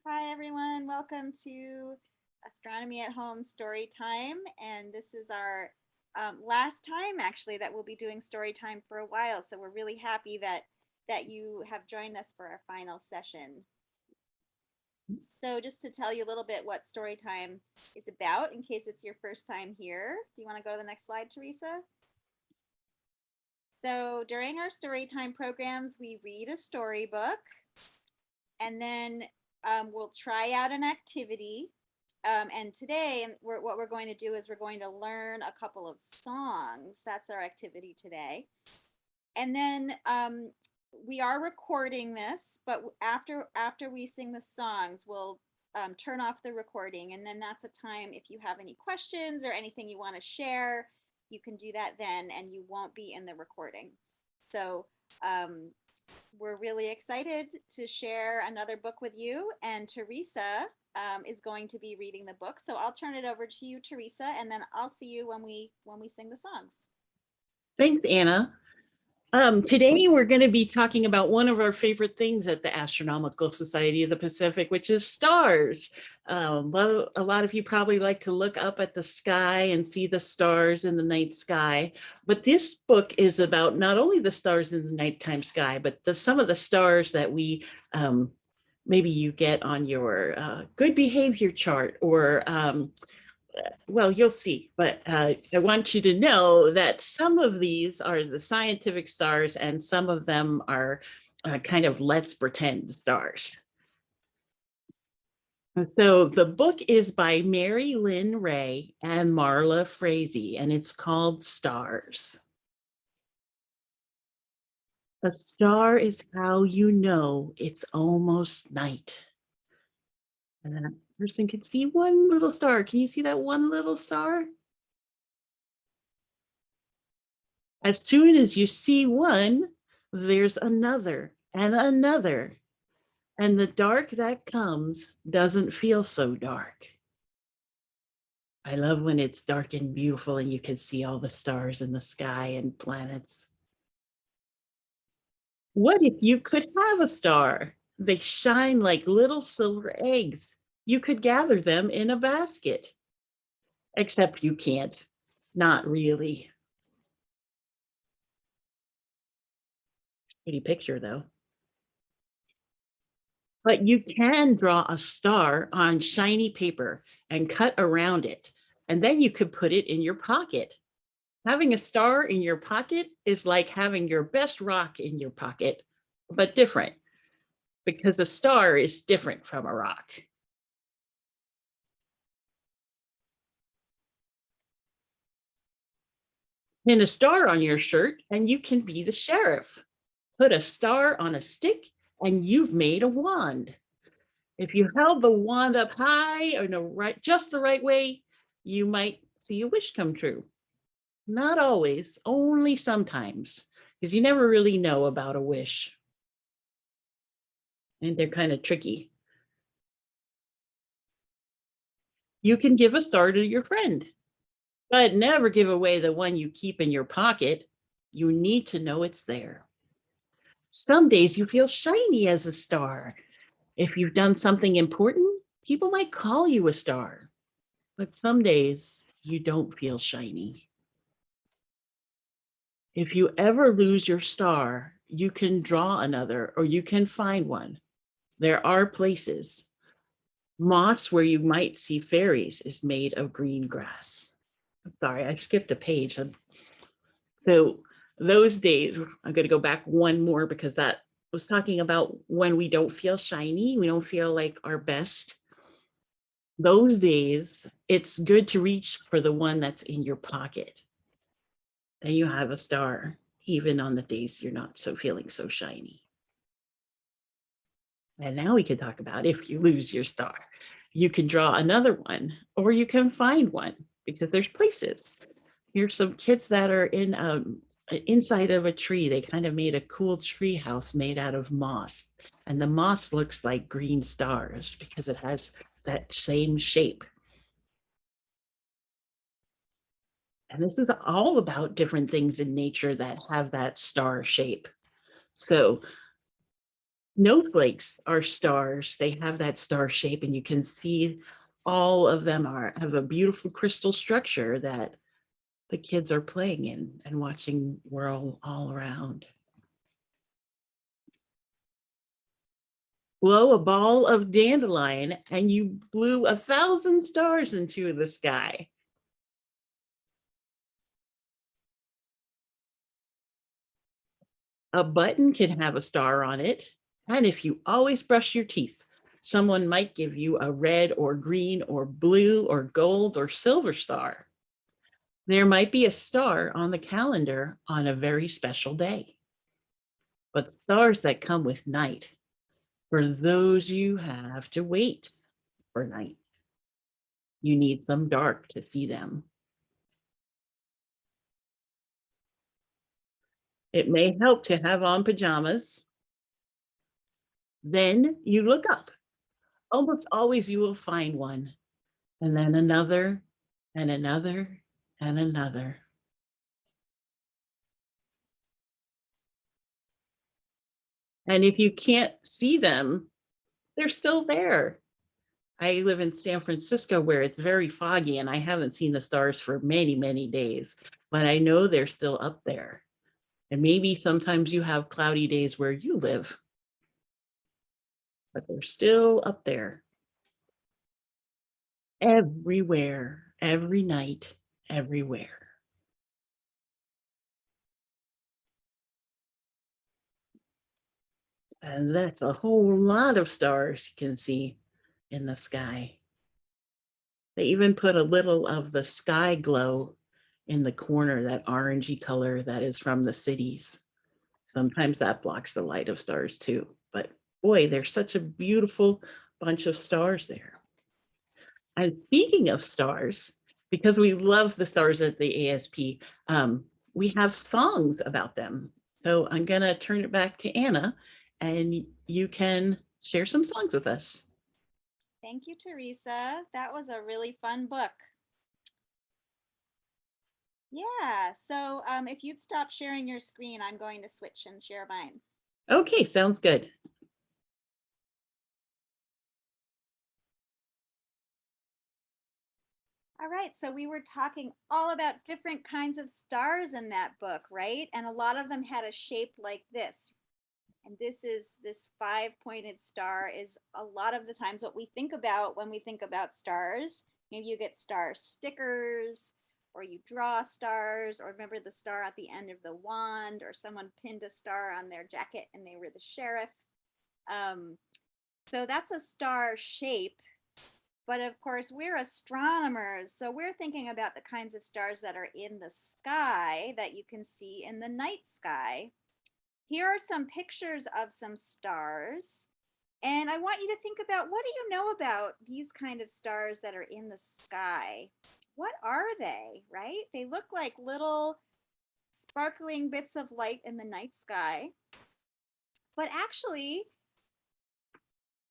Hi, everyone. Welcome to Astronomy at Home Story Time. And this is our last time, actually, that we'll be doing story time for a while. So we're really happy that you have joined us for our final session. So just to tell you a little bit what story time is about, in case it's your first time here, do you want to go to the next slide, Teresa? So during our story time programs, we read a storybook, and then we'll try out an activity. And today, what we're going to do is we're going to learn a couple of songs. That's our activity today. And then we are recording this, but after we sing the songs, we'll turn off the recording. And then that's a time if you have any questions or anything you want to share, you can do that then, and you won't be in the recording. So we're really excited to share another book with you, and Teresa is going to be reading the book. So I'll turn it over to you, Teresa, and then I'll see you when we sing the songs. Thanks, Anna. Today we're going to be talking about one of our favorite things at the Astronomical Society of the Pacific, which is stars. Well, a lot of you probably like to look up at the sky and see the stars in the night sky. But this book is about not only the stars in the nighttime sky, but some of the stars that we maybe you get on your good behavior chart or well, you'll see, but I want you to know that some of these are the scientific stars and some of them are kind of let's pretend stars. So the book is by Mary Lyn Ray and Marla Frazee, and it's called Stars. A star is how you know it's almost night. And that person can see one little star. Can you see that one little star? As soon as you see one, there's another and another. And the dark that comes doesn't feel so dark. I love when it's dark and beautiful and you can see all the stars in the sky and planets. What if you could have a star? They shine like little silver eggs. You could gather them in a basket. Except you can't. Not really. Pretty picture, though. But you can draw a star on shiny paper and cut around it, and then you could put it in your pocket. Having a star in your pocket is like having your best rock in your pocket, but different, because a star is different from a rock. Pin a star on your shirt and you can be the sheriff. Put a star on a stick and you've made a wand. If you held the wand up high or just the right way, you might see a wish come true. Not always, only sometimes, because you never really know about a wish. And they're kind of tricky. You can give a star to your friend, but never give away the one you keep in your pocket. You need to know it's there. Some days you feel shiny as a star. If you've done something important, people might call you a star. But some days you don't feel shiny. If you ever lose your star, you can draw another or you can find one. There are places. Moss where you might see fairies is made of green grass. I'm sorry, I skipped a page. So those days, I'm going to go back one more because that was talking about when we don't feel shiny, we don't feel like our best. Those days, it's good to reach for the one that's in your pocket. And you have a star, even on the days you're not feeling so shiny. And now we can talk about if you lose your star. You can draw another one, or you can find one because there's places. Here's some kids that are in inside of a tree. They kind of made a cool tree house made out of moss. And the moss looks like green stars because it has that same shape. And this is all about different things in nature that have that star shape. So Snowflakes are stars. They have that star shape, and you can see all of them have a beautiful crystal structure that the kids are playing in and watching whirl all around. Blow a ball of dandelion, and you blew 1,000 stars into the sky. A button can have a star on it. And if you always brush your teeth, someone might give you a red or green or blue or gold or silver star. There might be a star on the calendar on a very special day. But stars that come with night, for those you have to wait for night. You need some dark to see them. It may help to have on pajamas. Then you look up. Almost always you will find one, and then another, and another, and another. And if you can't see them, they're still there. I live in San Francisco where it's very foggy, and I haven't seen the stars for many, many days, but I know they're still up there. And maybe sometimes you have cloudy days where you live, but they're still up there. Everywhere, every night, everywhere. And that's a whole lot of stars you can see in the sky. They even put a little of the sky glow in the corner, that orangey color that is from the cities. Sometimes that blocks the light of stars too. But boy, there's such a beautiful bunch of stars there. And speaking of stars, because we love the stars at the ASP, we have songs about them. So I'm going to turn it back to Anna, and you can share some songs with us. Thank you, Teresa. That was a really fun book. Yeah, so if you'd stop sharing your screen, I'm going to switch and share mine. Okay, sounds good. All right, so we were talking all about different kinds of stars in that book, right? And a lot of them had a shape like this. And this 5-pointed star is a lot of the times what we think about when we think about stars. Maybe you get star stickers, or you draw stars, or remember the star at the end of the wand, or someone pinned a star on their jacket and they were the sheriff. So that's a star shape. But of course, we're astronomers, so we're thinking about the kinds of stars that are in the sky that you can see in the night sky. Here are some pictures of some stars. And I want you to think about, what do you know about these kind of stars that are in the sky? What are they, right? They look like little sparkling bits of light in the night sky. But actually,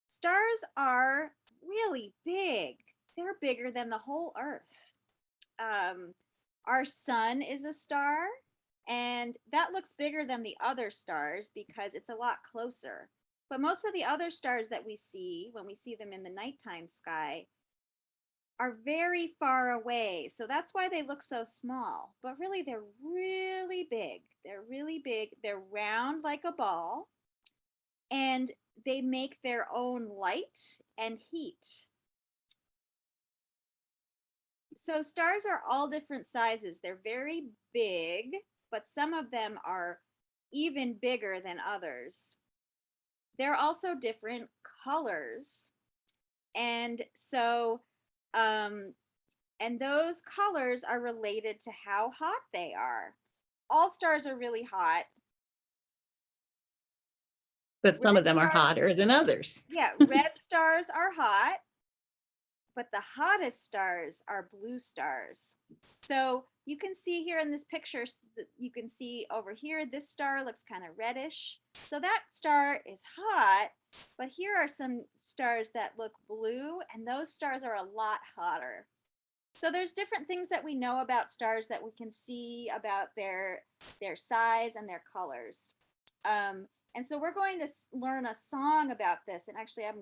stars are really big. They're bigger than the whole Earth. Our sun is a star, and that looks bigger than the other stars because it's a lot closer. But most of the other stars that we see, when we see them in the nighttime sky, are very far away. So that's why they look so small. But really, they're really big. They're really big. They're round like a ball, and they make their own light and heat. So stars are all different sizes. They're very big, but some of them are even bigger than others. They're also different colors. And so, and those colors are related to how hot they are. All stars are really hot. But some Red of them are stars, hotter than others. yeah, red stars are hot, but the hottest stars are blue stars. So you can see here in this picture, you can see over here, this star looks kind of reddish. So that star is hot, but here are some stars that look blue, and those stars are a lot hotter. So there's different things that we know about stars that we can see about their size and their colors. And so we're going to learn a song about this. And actually, I've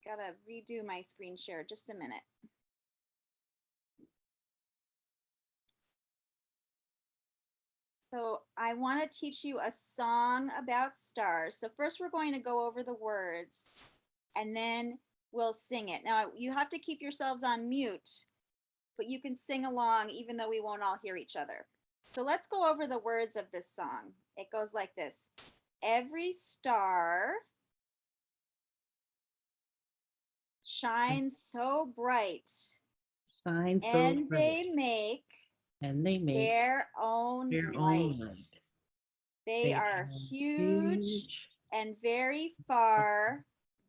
got to redo my screen share. Just a minute. So I want to teach you a song about stars. So first we're going to go over the words and then we'll sing it. Now you have to keep yourselves on mute, but you can sing along even though we won't all hear each other. So let's go over the words of this song. It goes like this. Every star shines so bright, Shine so and bright, they make and they make their own their own light. light. They are huge huge and very far.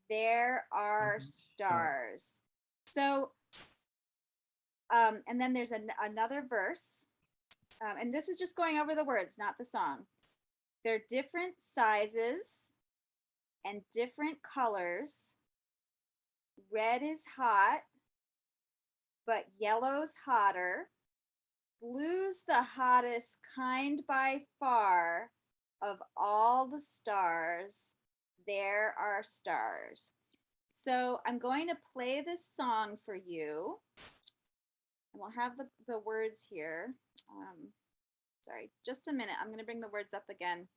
There are stars. So, and then there's another verse. And this is just going over the words, not the song. They're different sizes and different colors. Red is hot, but yellow's hotter. Blue's the hottest kind by far. Of all the stars, there are stars. So I'm going to play this song for you. And we'll have the words here. Sorry, just a minute. I'm going to bring the words up again.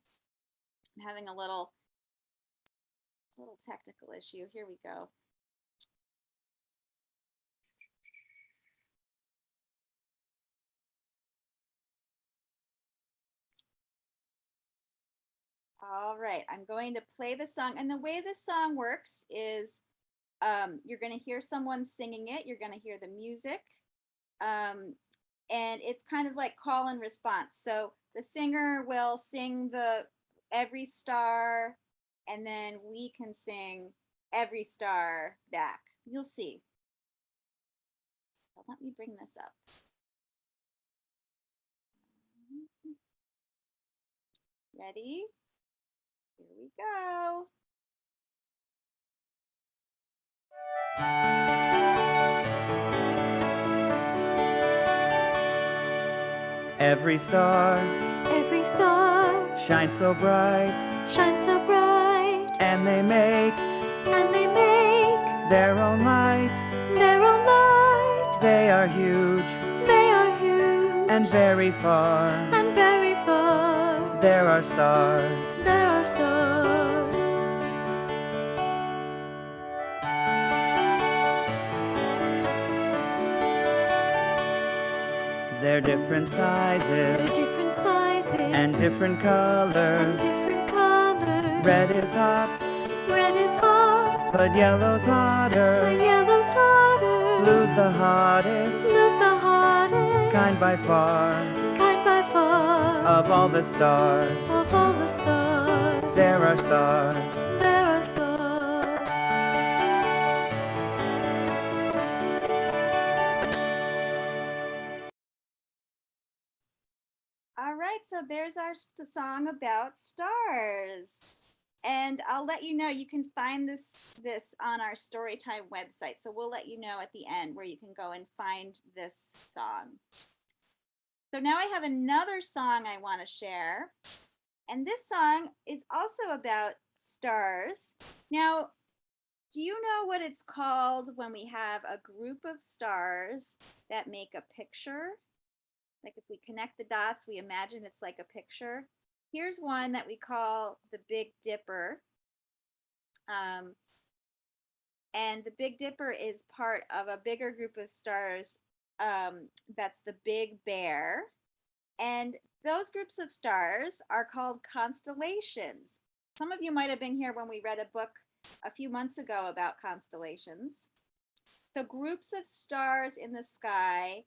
I'm having a little technical issue. Here we go. All right, I'm going to play the song. And the way this song works is you're going to hear someone singing it. You're going to hear the music. And it's kind of like call and response. So the singer will sing every star, and then we can sing every star back. You'll see. So let me bring this up. Ready? Here we go. Every star shines so bright, and they make their own light. They are huge and very far. There are stars. They're different sizes and different colors. Red is hot, but yellow's hotter. Blue's the hottest kind by far. Of all the stars, there are stars. All right, so there's our song about stars. And I'll let you know, you can find this on our Storytime website. So we'll let you know at the end where you can go and find this song. So now I have another song I want to share. And this song is also about stars. Now, do you know what it's called when we have a group of stars that make a picture? Like if we connect the dots, we imagine it's like a picture. Here's one that we call the Big Dipper. And the Big Dipper is part of a bigger group of stars that's the Big Bear. And those groups of stars are called constellations. Some of you might have been here when we read a book a few months ago about constellations. So groups of stars in the sky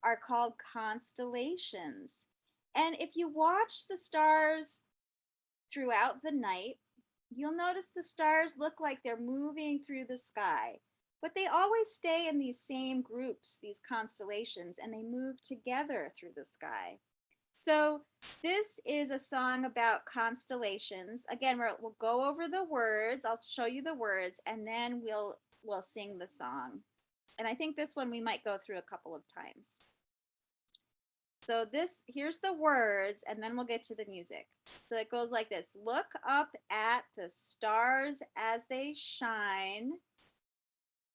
are called constellations. And if you watch the stars throughout the night, you'll notice the stars look like they're moving through the sky, but they always stay in these same groups, these constellations, and they move together through the sky. So this is a song about constellations. Again, we'll go over the words. I'll show you the words, and then we'll sing the song. And I think this one we might go through a couple of times. So here's the words, and then we'll get to the music. So it goes like this. Look up at the stars as they shine.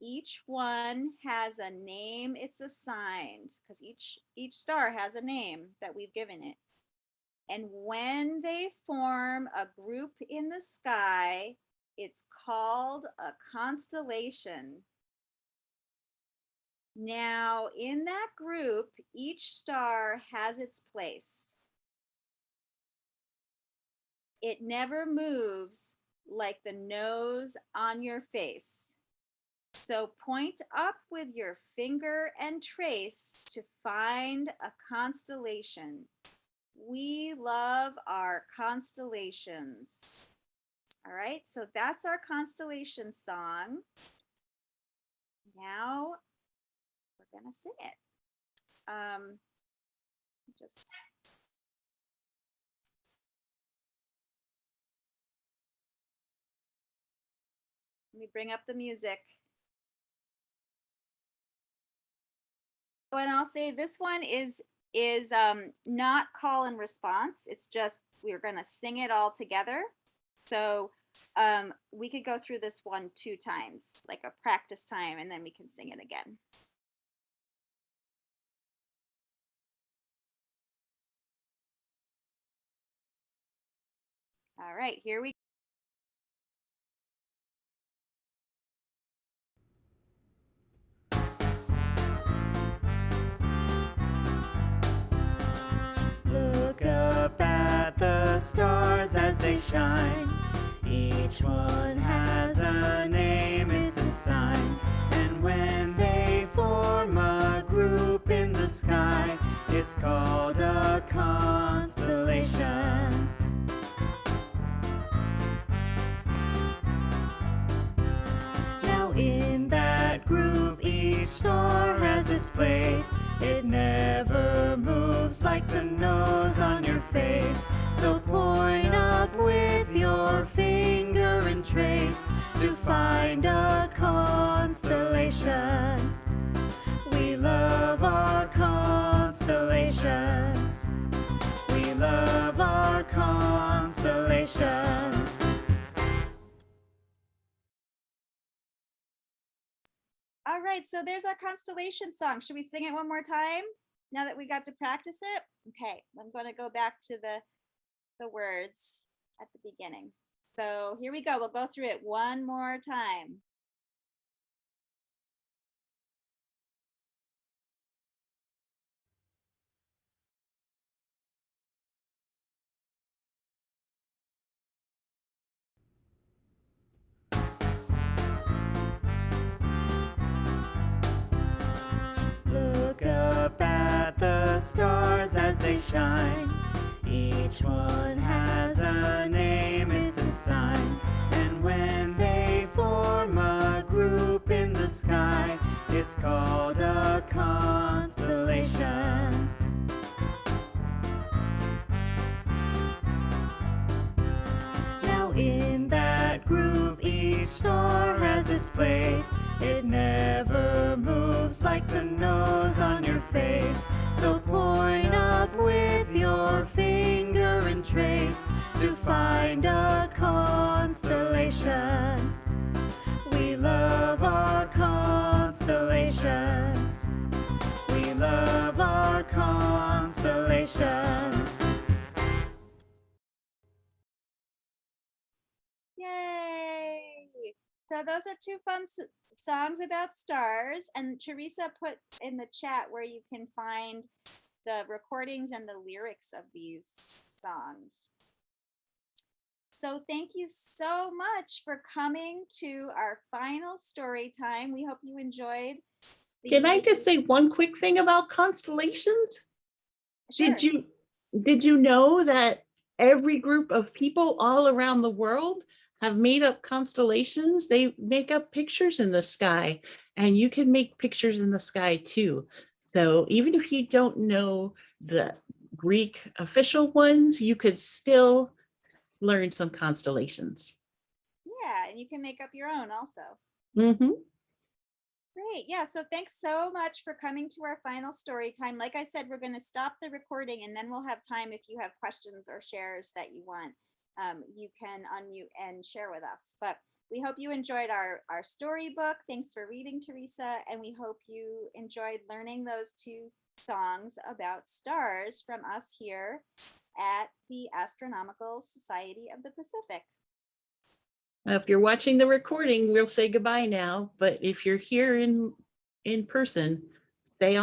Each one has a name it's assigned, because each star has a name that we've given it. And when they form a group in the sky, it's called a constellation. Now, in that group, each star has its place. It never moves like the nose on your face. So point up with your finger and trace to find a constellation. We love our constellations. All right, so that's our constellation song. Now we're gonna sing it. Let me bring up the music. And I'll say this one is not call and response. It's just we're gonna sing it all together. So we could go through this one 2 times, like a practice time, and then we can sing it again. All right, here we go. Look up at the stars as they shine. Each one has a name it's assigned. And when they form a group in the sky, it's called a constellation. Now in that group, each star has its place. It never moves like the nose on your face. So point up with your finger and trace to find a constellation. We love our constellations. We love our constellations. All right, so there's our constellation song. Should we sing it one more time now that we got to practice it? Okay, I'm going to go back to the words at the beginning. So here we go. We'll go through it one more time. Look up at the stars as they shine. Each one has a name it's assigned. And when they form a group in the sky, it's called a constellation. Now in that group, each star has its place. It never moves like the nose on your face. So point up with your finger and trace to find a constellation. We love our constellations. We love our constellations. Yay! So those are 2 fun songs about stars, and Teresa put in the chat where you can find the recordings and the lyrics of these songs. So thank you so much for coming to our final story time. We hope you enjoyed. Can I just say one quick thing about constellations? Sure. Did you know that every group of people all around the world have made up constellations? They make up pictures in the sky, and you can make pictures in the sky too. So even if you don't know the Greek official ones, you could still learn some constellations. Yeah, and you can make up your own also. Mm-hmm. Great. Yeah. So thanks so much for coming to our final story time. Like I said, we're going to stop the recording and then we'll have time if you have questions or shares that you want. You can unmute and share with us. But we hope you enjoyed our storybook. Thanks for reading, Teresa. And we hope you enjoyed learning those 2 songs about stars from us here at the Astronomical Society of the Pacific. If you're watching the recording, we'll say goodbye now. But if you're here in person, stay on.